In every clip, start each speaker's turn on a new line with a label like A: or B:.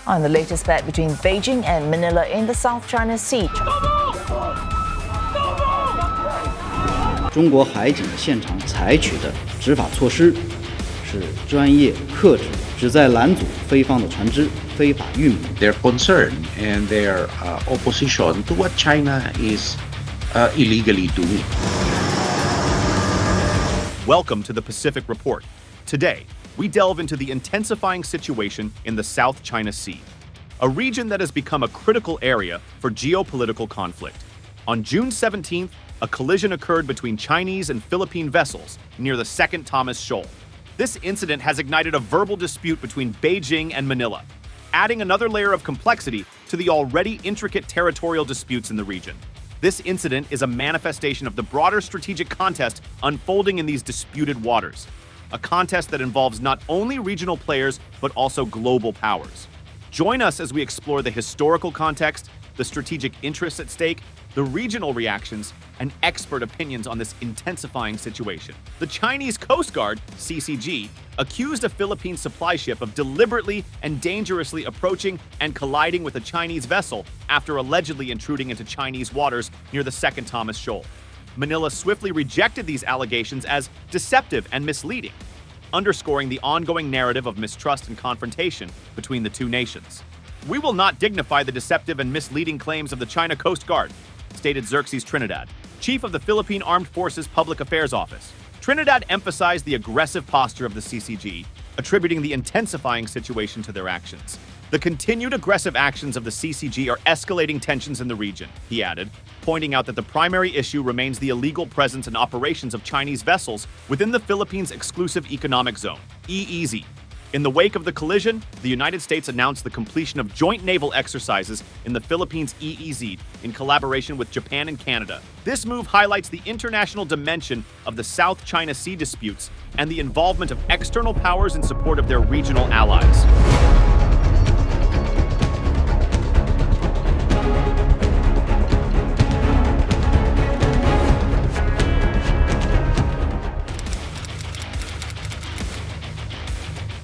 A: on the latest bet between Beijing and Manila in the South China Sea.
B: 中国海警现场采取的执法措施是专业、克制，旨在拦阻非方的船只非法运捕。
C: Their concern and their opposition to what China is illegally doing.
D: Welcome to the Pacific Report. Today, we delve into the intensifying situation in the South China Sea, a region that has become a critical area for geopolitical conflict. On June 17th, a collision occurred between Chinese and Philippine vessels near the Second Thomas Shoal. This incident has ignited a verbal dispute between Beijing and Manila, adding another layer of complexity to the already intricate territorial disputes in the region. This incident is a manifestation of the broader strategic contest unfolding in these disputed waters, a contest that involves not only regional players but also global powers. Join us as we explore the historical context, the strategic interests at stake, the regional reactions, and expert opinions on this intensifying situation. The Chinese Coast Guard, CCG, accused a Philippine supply ship of deliberately and dangerously approaching and colliding with a Chinese vessel after allegedly intruding into Chinese waters near the Second Thomas Shoal. Manila swiftly rejected these allegations as deceptive and misleading, underscoring the ongoing narrative of mistrust and confrontation between the two nations. "We will not dignify the deceptive and misleading claims of the China Coast Guard," stated Xerxes Trinidad, chief of the Philippine Armed Forces Public Affairs Office. Trinidad emphasized the aggressive posture of the CCG, attributing the intensifying situation to their actions. "The continued aggressive actions of the CCG are escalating tensions in the region," he added, pointing out that the primary issue remains the illegal presence and operations of Chinese vessels within the Philippines' exclusive economic zone, EEZ. In the wake of the collision, the United States announced the completion of joint naval exercises in the Philippines' EEZ in collaboration with Japan and Canada. This move highlights the international dimension of the South China Sea disputes and the involvement of external powers in support of their regional allies.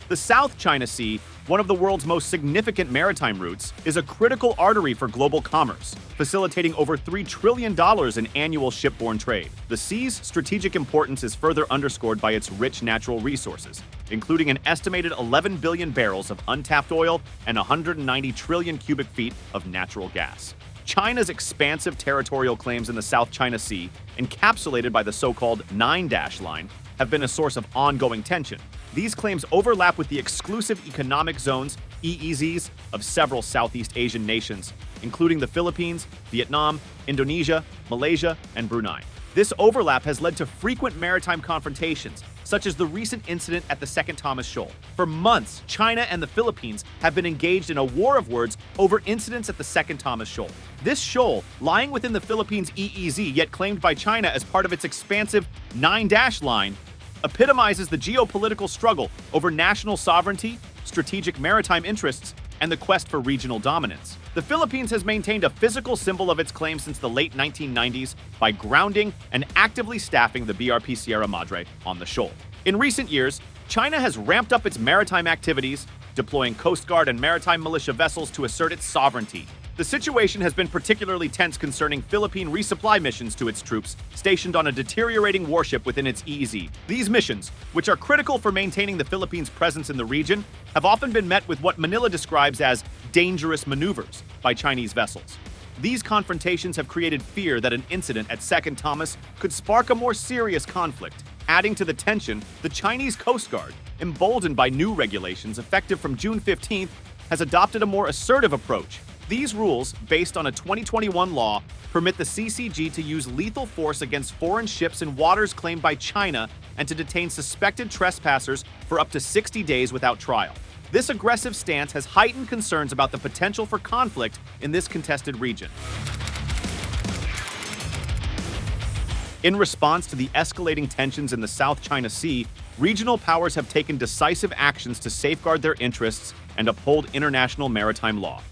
D: The South China Sea, one of the world's most significant maritime routes, is a critical artery for global commerce, facilitating over $3 trillion in annual shipborne trade. The sea's strategic importance is further underscored by its rich natural resources, including an estimated 11 billion barrels of untapped oil and 190 trillion cubic feet of natural gas. China's expansive territorial claims in the South China Sea, encapsulated by the so-called Nine-Dash Line, have been a source of ongoing tension. These claims overlap with the exclusive economic zones, EEZs, of several Southeast Asian nations, including the Philippines, Vietnam, Indonesia, Malaysia, and Brunei. This overlap has led to frequent maritime confrontations, such as the recent incident at the Second Thomas Shoal. For months, China and the Philippines have been engaged in a war of words over incidents at the Second Thomas Shoal. This shoal, lying within the Philippines' EEZ, yet claimed by China as part of its expansive Nine-Dash Line, epitomizes the geopolitical struggle over national sovereignty, strategic maritime interests, and the quest for regional dominance. The Philippines has maintained a physical symbol of its claim since the late 1990s by grounding and actively staffing the BRP Sierra Madre on the shoal. In recent years, China has ramped up its maritime activities, deploying Coast Guard and maritime militia vessels to assert its sovereignty. The situation has been particularly tense concerning Philippine resupply missions to its troops stationed on a deteriorating warship within its EEZ. These missions, which are critical for maintaining the Philippines' presence in the region, have often been met with what Manila describes as dangerous maneuvers by Chinese vessels. These confrontations have created fear that an incident at Second Thomas could spark a more serious conflict. Adding to the tension, the Chinese Coast Guard, emboldened by new regulations effective from June 15th, has adopted a more assertive approach. These rules, based on a 2021 law, permit the CCG to use lethal force against foreign ships in waters claimed by China and to detain suspected trespassers for up to 60 days without trial. This aggressive stance has heightened concerns about the potential for conflict in this contested region. In response to the escalating tensions in the South China Sea, regional powers have taken decisive actions to safeguard their interests and uphold international maritime law.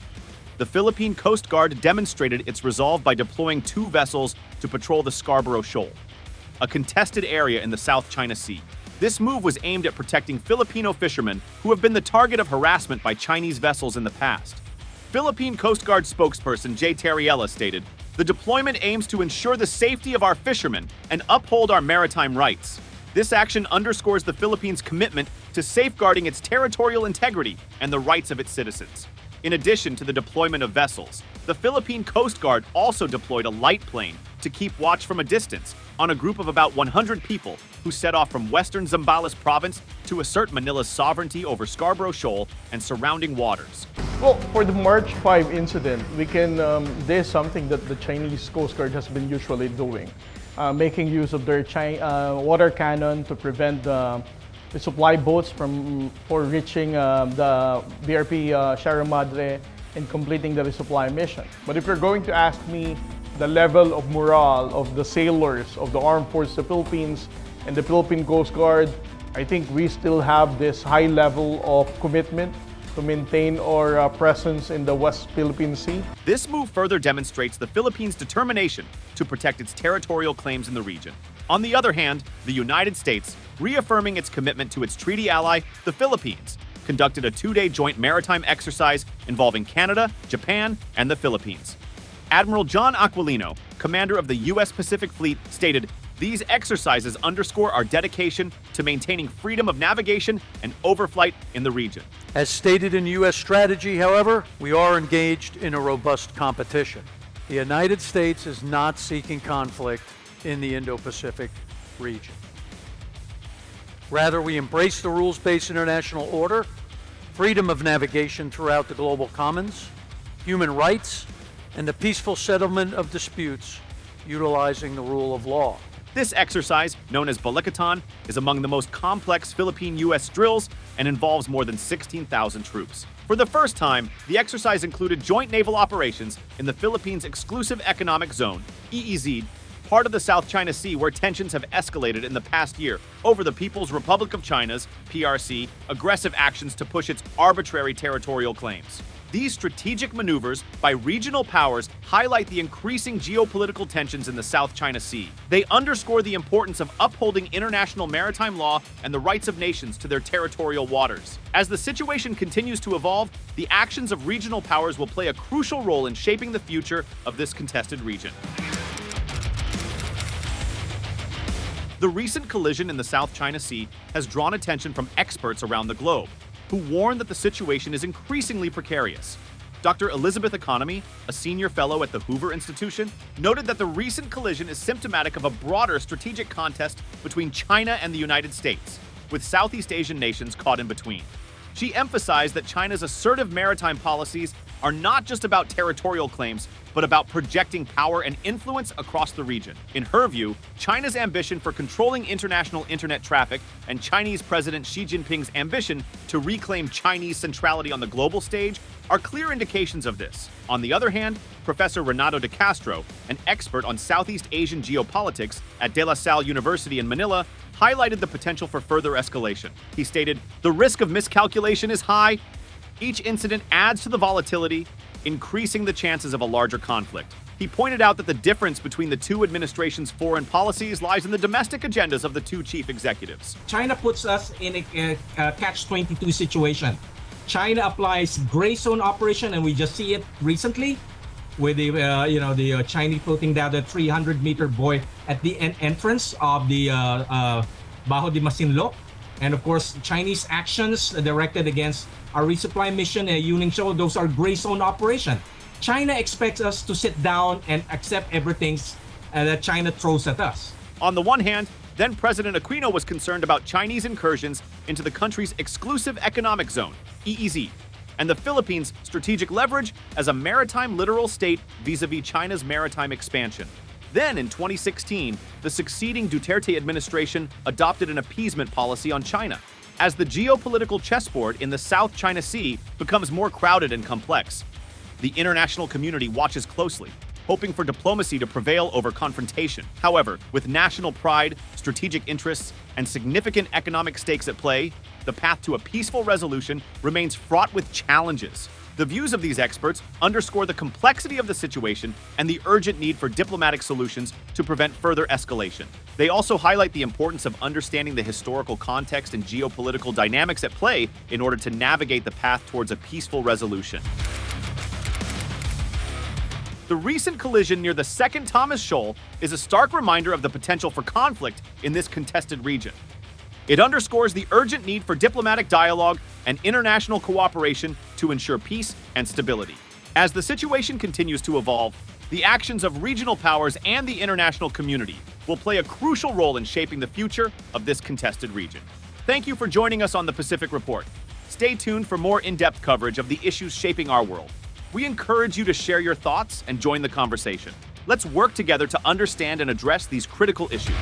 D: The Philippine Coast Guard demonstrated its resolve by deploying 2 vessels to patrol the Scarborough Shoal, a contested area in the South China Sea. This move was aimed at protecting Filipino fishermen who have been the target of harassment by Chinese vessels in the past. Philippine Coast Guard spokesperson Jay Terriella stated, "The deployment aims to ensure the safety of our fishermen and uphold our maritime rights. This action underscores the Philippines' commitment to safeguarding its territorial integrity and the rights of its citizens." In addition to the deployment of vessels, the Philippine Coast Guard also deployed a light plane to keep watch from a distance on a group of about 100 people who set off from western Zambales province to assert Manila's sovereignty over Scarborough Shoal and surrounding waters.
E: Well, for the March 5 incident, we can, this is something that the Chinese Coast Guard has been usually doing, making use of their water cannon to prevent the supply boats for reaching the BRP Sierra Madre and completing the resupply mission. But if you're going to ask me the level of morale of the sailors of the Armed Forces of the Philippines and the Philippine Coast Guard, I think we still have this high level of commitment to maintain our presence in the West Philippine Sea.
D: This move further demonstrates the Philippines' determination to protect its territorial claims in the region. On the other hand, the United States, reaffirming its commitment to its treaty ally, the Philippines, conducted a two-day joint maritime exercise involving Canada, Japan, and the Philippines. Admiral John Aquilino, commander of the U.S. Pacific Fleet, stated, "These exercises underscore our dedication to maintaining freedom of navigation and overflight in the region."
F: As stated in U.S. strategy, however, we are engaged in a robust competition. The United States is not seeking conflict in the Indo-Pacific region. Rather, we embrace the rules-based international order, freedom of navigation throughout the global commons, human rights, and the peaceful settlement of disputes utilizing the rule of law.
D: This exercise, known as Balikatan, is among the most complex Philippine-U.S. drills and involves more than 16,000 troops. For the first time, the exercise included joint naval operations in the Philippines' exclusive economic zone, EEZ, part of the South China Sea where tensions have escalated in the past year over the People's Republic of China's, PRC, aggressive actions to push its arbitrary territorial claims. These strategic maneuvers by regional powers highlight the increasing geopolitical tensions in the South China Sea. They underscore the importance of upholding international maritime law and the rights of nations to their territorial waters. As the situation continues to evolve, the actions of regional powers will play a crucial role in shaping the future of this contested region. The recent collision in the South China Sea has drawn attention from experts around the globe, who warn that the situation is increasingly precarious. Dr. Elizabeth Economy, a senior fellow at the Hoover Institution, noted that the recent collision is symptomatic of a broader strategic contest between China and the United States, with Southeast Asian nations caught in between. She emphasized that China's assertive maritime policies are not just about territorial claims, but about projecting power and influence across the region. In her view, China's ambition for controlling international internet traffic and Chinese President Xi Jinping's ambition to reclaim Chinese centrality on the global stage are clear indications of this. On the other hand, Professor Renato de Castro, an expert on Southeast Asian geopolitics at De La Salle University in Manila, highlighted the potential for further escalation. He stated, "The risk of miscalculation is high. Each incident adds to the volatility, increasing the chances of a larger conflict." He pointed out that the difference between the two administrations' foreign policies lies in the domestic agendas of the two chief executives.
G: China puts us in a catch-22 situation. China applies gray zone operation, and we just see it recently with the Chinese putting down the 300-meter buoy at the entrance of the Bajo de Masinloc. And of course, Chinese actions directed against our resupply mission at Yuning Shoal, those are gray zone operation. China expects us to sit down and accept everything that China throws at us.
D: On the one hand, then President Aquino was concerned about Chinese incursions into the country's exclusive economic zone, EEZ, and the Philippines' strategic leverage as a maritime littoral state vis-a-vis China's maritime expansion. Then, in 2016, the succeeding Duterte administration adopted an appeasement policy on China. As the geopolitical chessboard in the South China Sea becomes more crowded and complex, the international community watches closely, hoping for diplomacy to prevail over confrontation. However, with national pride, strategic interests, and significant economic stakes at play, the path to a peaceful resolution remains fraught with challenges. The views of these experts underscore the complexity of the situation and the urgent need for diplomatic solutions to prevent further escalation. They also highlight the importance of understanding the historical context and geopolitical dynamics at play in order to navigate the path towards a peaceful resolution. The recent collision near the second Thomas Shoal is a stark reminder of the potential for conflict in this contested region. It underscores the urgent need for diplomatic dialogue and international cooperation to ensure peace and stability. As the situation continues to evolve, the actions of regional powers and the international community will play a crucial role in shaping the future of this contested region. Thank you for joining us on the Pacific Report. Stay tuned for more in-depth coverage of the issues shaping our world. We encourage you to share your thoughts and join the conversation. Let's work together to understand and address these critical issues.